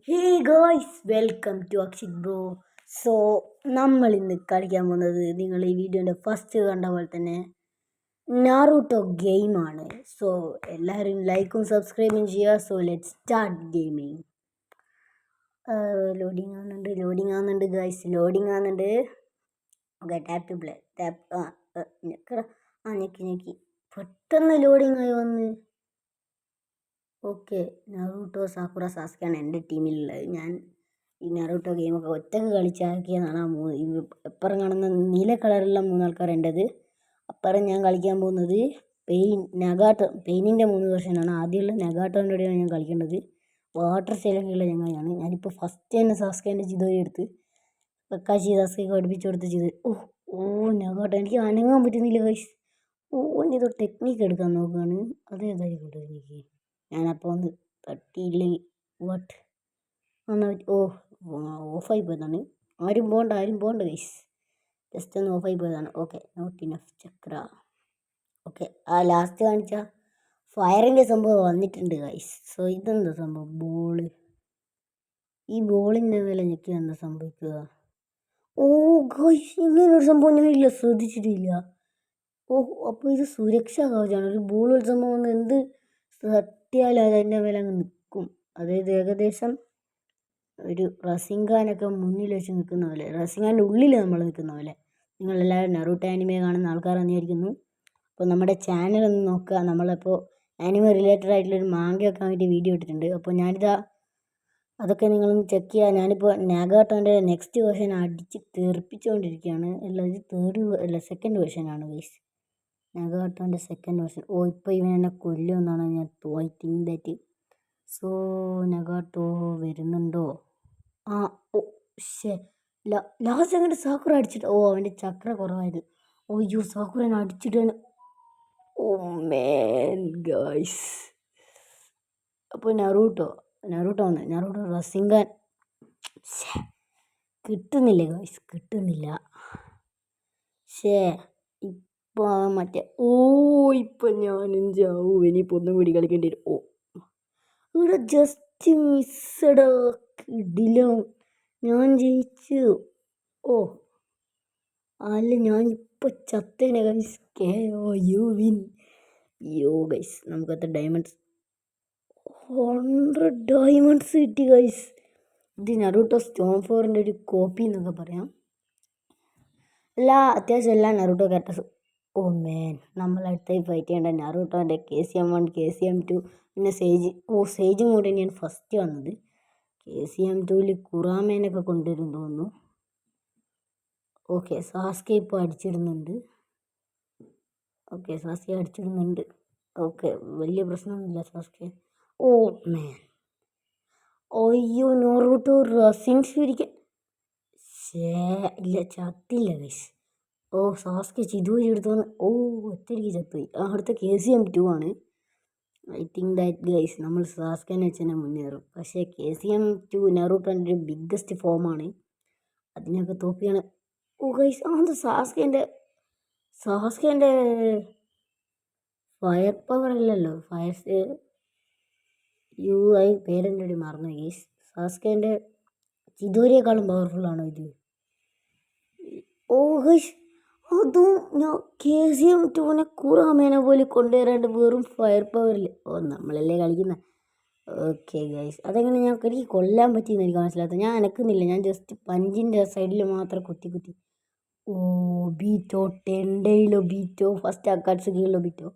Hey guys, welcome to Akshith bro. So നമ്മൾ ഇന്ന് കളിക്കാൻ പോകുന്നത് നിങ്ങൾ ഈ വീഡിയോൻ്റെ ഫസ്റ്റ് കണ്ട പോലെ തന്നെ നാറൂട്ടോ ഗെയിമാണ്. സോ എല്ലാവരും ലൈക്കും സബ്സ്ക്രൈബും ചെയ്യുക. So let start gaming. Loading ആകുന്നുണ്ട് ഗൈസ്, ലോഡിങ് ആകുന്നുണ്ട്. Okay, tap to play. Tap ഞെക്കി പെട്ടെന്ന് ലോഡിങ് ആയി വന്ന്. ഓക്കെ, നറൂട്ടോ സാക്കുറ സാസ്കയാണ് എൻ്റെ ടീമിലുള്ളത്. ഞാൻ ഈ നറൂട്ടോ ഗെയിമൊക്കെ ഒറ്റക്ക് കളിച്ചാക്കിയതാണ്. ഇപ്പുറം കാണുന്ന നീല കളറുള്ള മൂന്നാൾക്കാർ എൻ്റെത്. അപ്പുറം ഞാൻ കളിക്കാൻ പോകുന്നത് പെയിനിൻ്റെ 3 വെർഷനാണ്. ആദ്യമുള്ള നഗാട്ടോൻ്റെ കൂടെയാണ് ഞാൻ കളിക്കേണ്ടത്. വാട്ടർ സ്റ്റൈലൊക്കെയുള്ള ചങ്ങായിയാണ്. ഞാനിപ്പോൾ ഫസ്റ്റ് തന്നെ സാസ്കേൻ്റെ ചിതോരി എടുത്ത് കക്കാശി സാസ്കയൊക്കെ പഠിപ്പിച്ചു കൊടുത്ത് ചെയ്ത്. നഗാട്ടോ എനിക്ക് അനങ്ങാൻ പറ്റുന്നില്ല ഗൈസ്. എൻ്റെ ഇത് ടെക്നിക്ക് എടുക്കാൻ നോക്കുകയാണ്. അതേതായിരിക്കും എനിക്ക്. ഞാനപ്പോൾ ഒന്ന് തട്ടിയില്ലെങ്കിൽ വാട്ട് എന്നാൽ ഓഫായി പോയതാണ്. ആരും പോകണ്ട ഗൈസ്. ജസ്റ്റ് ഒന്ന് ഓഫായി പോയതാണ്. Okay, not enough chakra. Okay, ആ ലാസ്റ്റ് കാണിച്ച ഫയറിൻ്റെ സംഭവം വന്നിട്ടുണ്ട് ഗൈസ്. സോ ഇതെന്താ സംഭവം? ഈ ബോളിൻ്റെ വില ഞെക്കി എന്താ സംഭവിക്കുക? ഗൈസ്, ഇങ്ങനൊരു സംഭവം ഞാനില്ല, ശ്രദ്ധിച്ചിട്ടില്ല. അപ്പോൾ ഇത് സുരക്ഷാ കവചമാണ്. ഒരു ബോൾ ഒരു സംഭവം എന്ത് തട്ടിയാലും അതിൻ്റെ മേലെ അങ്ങ് നിൽക്കും. അതായത് ഏകദേശം ഒരു റസിങ്കാനൊക്കെ മുന്നിൽ വെച്ച് നിൽക്കുന്ന പോലെ, റസിങ്കാൻ്റെ ഉള്ളിൽ നമ്മൾ നിൽക്കുന്ന പോലെ. നിങ്ങളെല്ലാവരും നറൂട്ടോ ആനിമെ കാണുന്ന ആൾക്കാരെന്ന് വിചാരിക്കുന്നു. അപ്പോൾ നമ്മുടെ ചാനലൊന്ന് നോക്കുക. നമ്മളിപ്പോൾ ആനിമെ റിലേറ്റഡ് ആയിട്ടുള്ളൊരു മാങ്ക വെക്കാൻ വേണ്ടി വീഡിയോ ഇട്ടിട്ടുണ്ട്. അപ്പോൾ അതൊക്കെ നിങ്ങളൊന്ന് ചെക്ക് ചെയ്യുക. ഞാനിപ്പോൾ നാഗാട്ടോൻ്റെ നെക്സ്റ്റ് വേർഷൻ അടിച്ച് തെറിപ്പിച്ചുകൊണ്ടിരിക്കുകയാണ്. ഇത് സെക്കൻഡ് വേർഷനാണ് ഗൈസ്. നഗാട്ടോൻ്റെ സെക്കൻഡ് വേർഷൻ. ഇപ്പോൾ ഇവൻ എന്നെ കൊല്ലുമെന്നാണ് ഞാൻ തിങ്ക് ദാറ്റ്. സോ നഗാട്ടോ വരുന്നുണ്ടോ? ലാസ്റ്റ് അങ്ങോട്ട് സാക്കുറ അടിച്ചിട്ട് അവൻ്റെ ചക്ര കുറവായത്. അയ്യോ, സാക്കുറനെ അടിച്ചിട്ട് മേൻ ഗൈസ്. അപ്പോൾ നറൂട്ടോ റസിങ്കാൻ കിട്ടുന്നില്ല ഗൈസ്, കിട്ടുന്നില്ല. ഇപ്പോൾ മറ്റേ ഇപ്പം ഞാനും ചാവും. ഇനിയിപ്പോൾ ഒന്നും കൂടി കളിക്കേണ്ടി വരും. ഇവിടെ ജസ്റ്റ് മിസ്സടാ, കിടിലോ, ഞാൻ ജയിച്ചു. അല്ല, ഞാൻ ഇപ്പോൾ ചത്തേനെ ഗൈസ്. You win. ഗൈസ്, നമുക്കത്ര ഡയമണ്ട്സ് 100 ഡയമണ്ട്സ് കിട്ടി ഗൈസ്. ഇത് നറൂട്ടോ സ്റ്റോൺ ഫോറിൻ്റെ ഒരു കോപ്പി എന്നൊക്കെ പറയാം. അത്യാവശ്യം എല്ലാ നറൂട്ടോ ക്യാരക്ടേഴ്സും. മേൻ, നമ്മൾ അടുത്തായി ഫൈറ്റ് ചെയ്യേണ്ട നറൂട്ടോൻ്റെ KCM 1, KCM 2, പിന്നെ സേജും കൂടെ ഞാൻ ഫസ്റ്റ് വന്നത്. KCM 2 കുറാമേനൊക്കെ കൊണ്ടുവരും തോന്നുന്നു. ഓക്കെ, സാസ്കെ ഇപ്പോൾ അടിച്ചിടുന്നുണ്ട്. ഓക്കെ, വലിയ പ്രശ്നമൊന്നുമില്ല സാസ്കെ. മേൻ, അയ്യോ, നറൂട്ടോ റസിങ്സ് പിടിക്കാൻ ഇല്ല, ചത്തില്ല ഗൈസ്. സാസ്കെ ചിതൂരി എടുത്തോന്ന്. ഒറ്റയ്ക്ക് ചത്തുപോയി. അടുത്ത KCM 2 ആണ്. ഐ തിങ്ക് ദാറ്റ് ഗൈസ് നമ്മൾ സാസ്കേനെ വെച്ച് തന്നെ മുന്നേറും. പക്ഷേ KCM 2 നറൂട്ടോൻ്റെ ഒരു ബിഗ്ഗസ്റ്റ് ഫോമാണ്. അതിനൊക്കെ തോപ്പിയാണ്. ഗൈസ്, അത് സാസ്കേൻ്റെ ഫയർ പവർ അല്ലല്ലോ, പേരെൻ്റെ ഒരു മറന്നു ഗൈസ്. സാസ്കേൻ്റെ ചിതൂരിയേക്കാളും പവർഫുള്ളാണോ ഇത്? ഗൈസ്, അതും ഞാൻ KCM 2 കുറാമേനെ പോലെ കൊണ്ടുവരാണ്ട് വെറും ഫയർ പവറിൽ. നമ്മളല്ലേ കളിക്കുന്നത്. ഓക്കെ ഗൈസ്, അതെങ്ങനെ എനിക്ക് കൊല്ലാൻ പറ്റിയെന്ന് എനിക്ക് മനസ്സിലാത്തത്. ഞാൻ അനക്കുന്നില്ല, ഞാൻ ജസ്റ്റ് പഞ്ചിൻ്റെ സൈഡിൽ മാത്രം കുത്തി. ബീറ്റോ 10 ഡേയിലോ ബീറ്റോ ഫസ്റ്റ് അക്കാട്സുകിയിലോ ബീറ്റോ.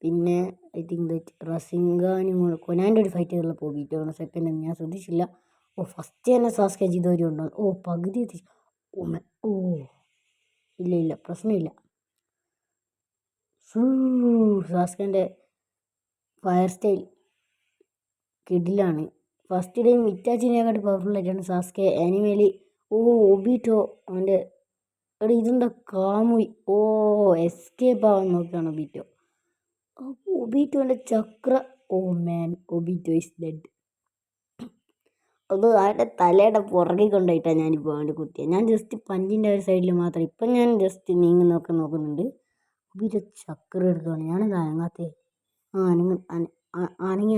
പിന്നെ ഐ തിങ്ക് ദാറ്റ് റസിങ്കാനും കൊനാൻ്റെ ഒരു ഫൈറ്റ് ചെയ്തുള്ളപ്പോൾ ബീറ്റോ ആണ് സെക്കൻഡ്. ഞാൻ ശ്രദ്ധിച്ചില്ല. ഫസ്റ്റ് തന്നെ സാസ്കെ ചിതോരി ഉണ്ടോ? പകുതി എത്തി. ഇല്ല, പ്രശ്നമില്ല. സാസ്കേൻ്റെ ഫയർ സ്റ്റൈൽ കിഡിലാണ്. ഫസ്റ്റ് ടൈം ഇറ്റാച്ചിനെക്കാട്ട് പവർഫുള്ളായിട്ടാണ് സാസ്കെ ആനിമേലി. ഒബീറ്റോ അവൻ്റെ ഇതെന്താ കാമുയി. എസ്കേപ്പ് ആവാൻ നോക്കുകയാണ് ഒബീറ്റോ. ഒബീറ്റോൻ്റെ ചക്ര. മാൻ, ഒബീറ്റോ ഈസ് ഡെഡ്. അത് അവൻ്റെ തലയുടെ പുറകിൽ കൊണ്ടുപോയിട്ടാണ് ഞാനിപ്പോൾ അവൻ്റെ കുത്തിയത്. ഞാൻ ജസ്റ്റ് പഞ്ചിൻ്റെ ഒരു സൈഡിൽ മാത്രം. ഇപ്പം ഞാൻ ജസ്റ്റ് നീങ്ങുന്നൊക്കെ നോക്കുന്നുണ്ട്. ഒബീറ്റോ ചക്ര എടുത്തോണ്ട് ഞാനെന്താ അനങ്ങാത്തേ? അനങ്ങി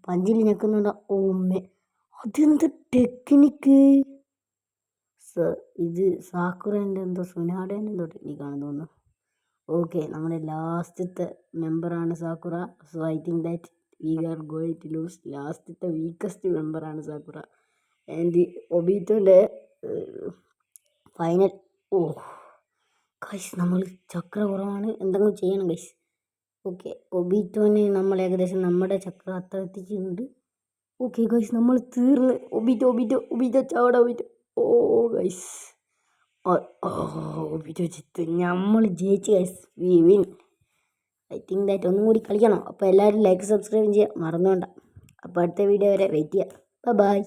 പഞ്ചിൽ ഞെക്കുന്നുണ്ടോ? അതെന്ത് ടെക്നിക്ക്? ഇത് സാക്കുറേൻ്റെ എന്തോ സുനാഡേൻ്റെ എന്തോ ടെക്നിക്കാണെന്ന് തോന്നുന്നു. ഓക്കെ, നമ്മുടെ ലാസ്റ്റത്തെ മെമ്പറാണ് Sakura. So I think that we are going to lose. ലാസ്റ്റത്തെ വീക്കസ്റ്റ് മെമ്പറാണ് സാക്കുറ. ആൻഡ് ഒബീറ്റോൻ്റെ ഫൈനൽ. ഓ ഗൈസ്, നമ്മൾ ചക്ര കുറവാണ്, എന്തെങ്കിലും ചെയ്യണം ഗൈസ്. ഓക്കെ, ഒബീറ്റോനെ നമ്മൾ ഏകദേശം നമ്മുടെ ചക്ര അത്ര എത്തിച്ചിട്ടുണ്ട്. ഓക്കെ ഗൈസ്, നമ്മൾ തീർന്ന്. ഒബീറ്റോ ഒബീറ്റോ ഒബീറ്റോ ചാവട ഒബീറ്റോ. ഓ ഗൈസ്, ഒബീറ്റോ ചിത്ത്, നമ്മൾ ജയിച്ച് guys, we win. I think that ഒന്നും കൂടി കളിക്കണം. അപ്പോൾ എല്ലാവരും ലൈക്ക് സബ്സ്ക്രൈബ് ചെയ്യുക മറന്നുകൊണ്ട. അപ്പോൾ അടുത്ത വീഡിയോ വരെ വെയിറ്റ് ചെയ്യുക. ബൈ.